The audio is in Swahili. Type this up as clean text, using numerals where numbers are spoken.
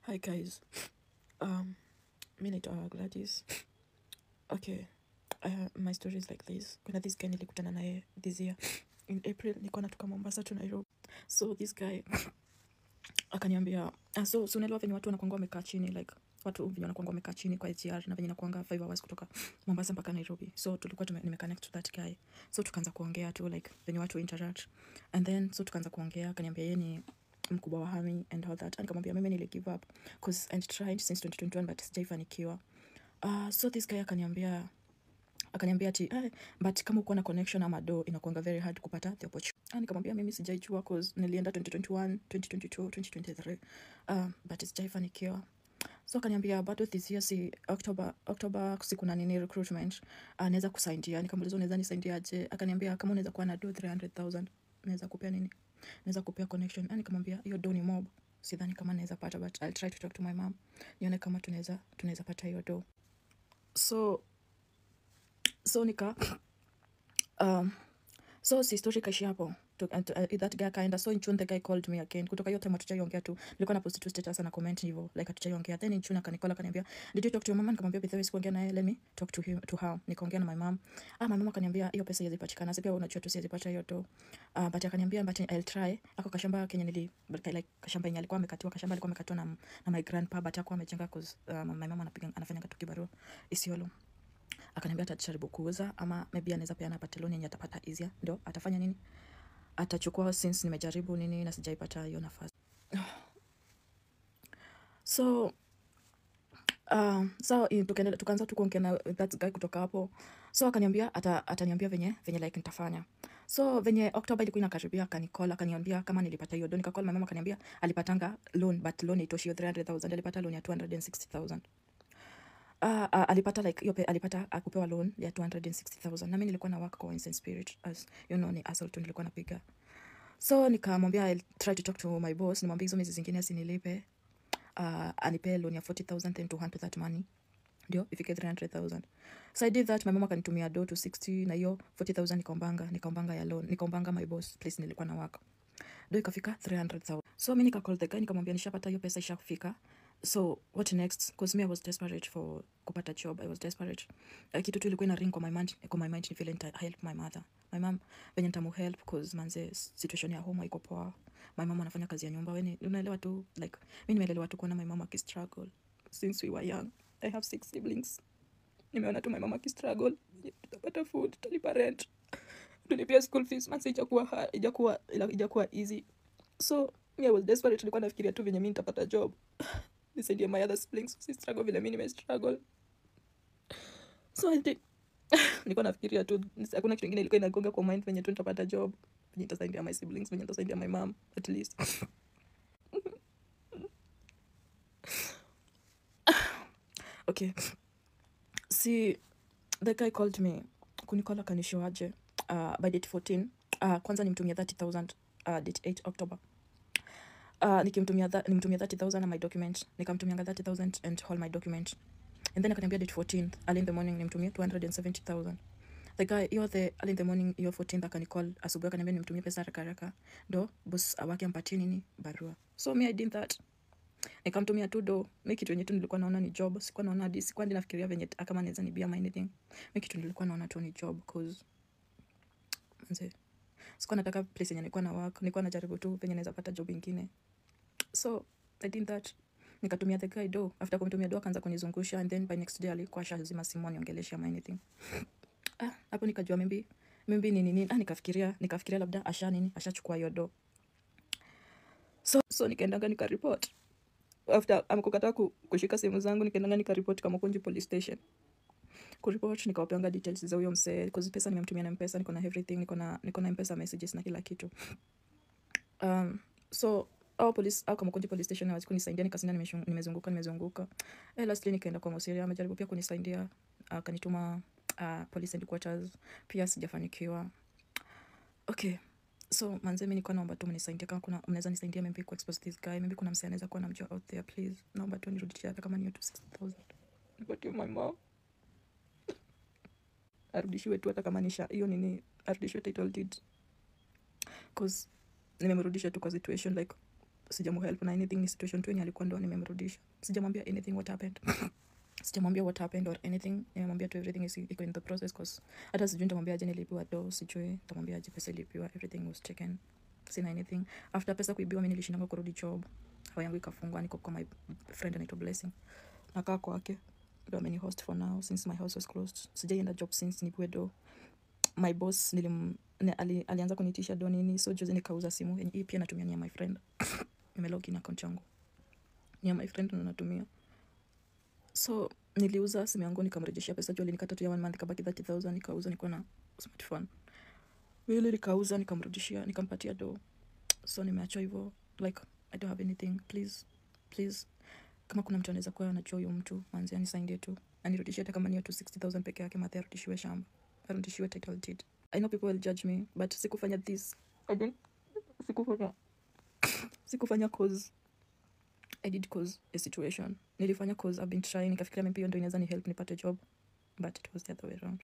Hi guys. Um, mi naitwa Gladys. Okay. My story is like this. Kuna this guy nilikutana naye this year in April, nilikuwa natoka Mombasa to Nairobi. So this guy akaniambia, so unaelewa venye watu wanakuanga wamekaa chini, like watu venye wanakuanga wamekaa chini kwa SGR na venye nakuanga 5 hours kutoka Mombasa mpaka Nairobi. So tulikuwa nimeconnect to that guy. So tukaanza kuongea tu like venye watu interact. And then so tukaanza kuongea, akaniambia yeye ni mkubwa wa Hami and all that. Nikamwambia mimi nili give up because I tried since 2021 but sijaifanikiwa. So this guy akaniambia ati but kama uko na connection ama do inakuanga very hard kupata the opportunity. Nikamwambia mimi sijaijua cause nilienda 2021, 2022, 2023 but sijaifanikiwa. So akaniambia bado this year si October siku na nini recruitment naweza kusaidia. Nikamuuliza unaweza nisaidia aje? Akaniambia kama unaweza kuwa na do 300,000 naweza kupea nini, naweza kupea connection. Nikamwambia hiyo do ni mob, sidhani kama naweza pata but I'll try to talk to my mom nione kama tunaweza pata hiyo do. So nika so si story kashi hapo that guy kaenda. So in June the guy called me again. Kutoka hiyo time hatujaiongea tu, nilikuwa na post tu status na comment hivyo like hatujaiongea. Then in June akanikola akaniambia did you talk to your mom? Nikamwambia by the way sikuongea naye, let me talk to her. Nikaongea na my mom. My mom akaniambia hiyo pesa haiwezi patikana, sasa unajua tu siwezi pata hiyo tu but akaniambia but I'll try. Ako kashamba Kenya like kashamba yenye alikuwa amekatiwa, kashamba alikuwa amekatiwa na my grandpa but hakuwa amejenga cause my mom anafanya kitu kibarua Isiolo. Akaniambia atajaribu kuuza ama maybe anaweza peana apate loan yenye atapata easier, ndio atafanya nini, atachukua since nimejaribu nini na sijaipata hiyo nafasi. So tukaanza tu kuongea na that guy kutoka hapo. So akaniambia ataniambia venye like nitafanya. So venye October ilikuwa inakaribia akanikola akaniambia kama nilipata hiyo. Nikacall my mama akaniambia alipatanga loan but loan haitoshi hiyo 300,000, alipata loan ya 260,000. Alipata like yope alipata akupewa loan ya 260,000 na mimi nilikuwa na work kwa Instant Spirit as you know, ni assault tu nilikuwa napiga. So nikamwambia I'll try to talk to my boss, nimwambia hizo miezi zingine asinilipe anipe loan ya 40,000 then to hand to that money ndio ifike 300,000. So I did that. My mama kanitumia do 260 na hiyo 40,000 nikaombanga ya loan, nikaombanga my boss place nilikuwa na work, do ikafika 300,000. So mimi nikacall the guy nikamwambia nishapata hiyo pesa ishafika. So what next? Because me I was desperate for kupata job. I was desperate. Kitu tu ilikuwa ina ring kwa my mind ni vile nita help my mother. My mom venye nitamu help because manze situation ya home haiko poa. My mom anafanya kazi ya nyumba. Wewe unaelewa tu like mimi nimeelewa tu kuona my mom akistruggle since we were young. I have 6 siblings. Nimeona tu my mom akistruggle. Tutapata food, tutalipa rent, tulipia school fees. Manze ijakuwa easy. So me I was desperate. Nilikuwa nafikiria tu venye mimi nitapata job nisaidie my other siblings si struggle vile mimi nime struggle. So I think nilikuwa nafikiria tu hakuna kitu kingine ilikuwa inagonga kwa mind venye tu nitapata job, venye nitasaidia my siblings, venye nitasaidia my mom at least. Okay. See, the guy called me kunikola kanishoaje by date 14. Kwanza nimtumia 30,000 date 8 October. Nimtumia 30,000 na my document. Nikamtumia 30,000 and all my document. And then akaniambia date 14th early in the morning nimtumie 270,000. The guy the early in the morning 14th akanicall asubuhi akaniambia nimtumie pesa haraka ndo boss awake ampatie nini barua. So me I did that. Nikamtumia tu do. Mimi kitu yenye tu nilikuwa naona ni job. Sikuwa naona hadi sikuwa nafikiria venye kama naweza nibia my anything. Mimi kitu nilikuwa naona tu ni job cause manze sikuwa nataka place yenye nilikuwa na work. Nilikuwa najaribu tu venye naweza pata job nyingine. So I did that. Nikatumia the guy do. After kumtumia do akaanza kunizungusha and then by next day alikuwa shazima simu aniongelesha my anything. Hapo nikajua maybe nini nikafikiria labda ashachukua hiyo do. So nikaenda nikareport. After amekukataa kushika simu zangu nikaenda nikareport Kamukunji police station. Kureport nikawapeanga details za huyo msee cause pesa nimemtumia na M-Pesa, niko na everything, niko na M-Pesa messages na kila kitu. So Kamukunji police station hawezi kunisaidia, nikasinda nimezunguka. Lastly nikaenda kwa Mosiria, amejaribu pia kunisaidia, akanituma police headquarters, pia sijafanikiwa. Okay. So manze mimi niko naomba tu mnisaidie kama mnaweza nisaidia maybe ku expose this guy, maybe kuna msee anaweza kuwa namjua out there, please. Naomba tu nirudishie hata kama ni 260,000. But my mom arudishiwe tu hata kama ni hiyo nini, arudishiwe title deed. Cause nimemrudisha tu kwa situation like sijamuhelp na anything. Ni situation tu yenye alikuwa ndo nimemrudisha. Sijamwambia anything what happened. Sijamwambia what happened or anything. Nimemwambia tu everything is iko in the process, cause hata sijui nitamwambia aje nilipiwa do, sijui nitamwambia aje pesa ilipiwa, everything was taken. Sina anything. After pesa kuibiwa mimi nilishindanga kurudi job. Hawa yangu ikafungwa, niko kwa my friend anaitwa Blessing. Nakaa kwake. Ndo ameni host for now since my house was closed. Sijaenda job since nipewe do. My boss alianza kunitisha do nini, so juzi nikauza simu yenye hii pia natumia ni ya my friend. Nimelogin account yangu. Ni ya my friend ndo natumia. So niliuza simu yangu nikamrejeshia pesa, juu alinikata tu ya 1 month kabaki 30,000, nikauza, niko na smartphone. Really nikauza nikamrudishia, nikampatia do. So nimeachwa hivyo, like I don't have anything. Please kama kuna mtu anaweza kuwa anajua huyo mtu, manzi anisaidie tu. Anirudishie hata kama ni 60,000 peke yake, Mathe arudishiwe shamba. Arudishiwe title deed. I know people will judge me, but sikufanya this. I didn't sikufanya cause I did cause a situation. Nilifanya cause I've been trying, nikafikiria maybe hiyo ndio inaweza ni help nipate job, but it was the other way around.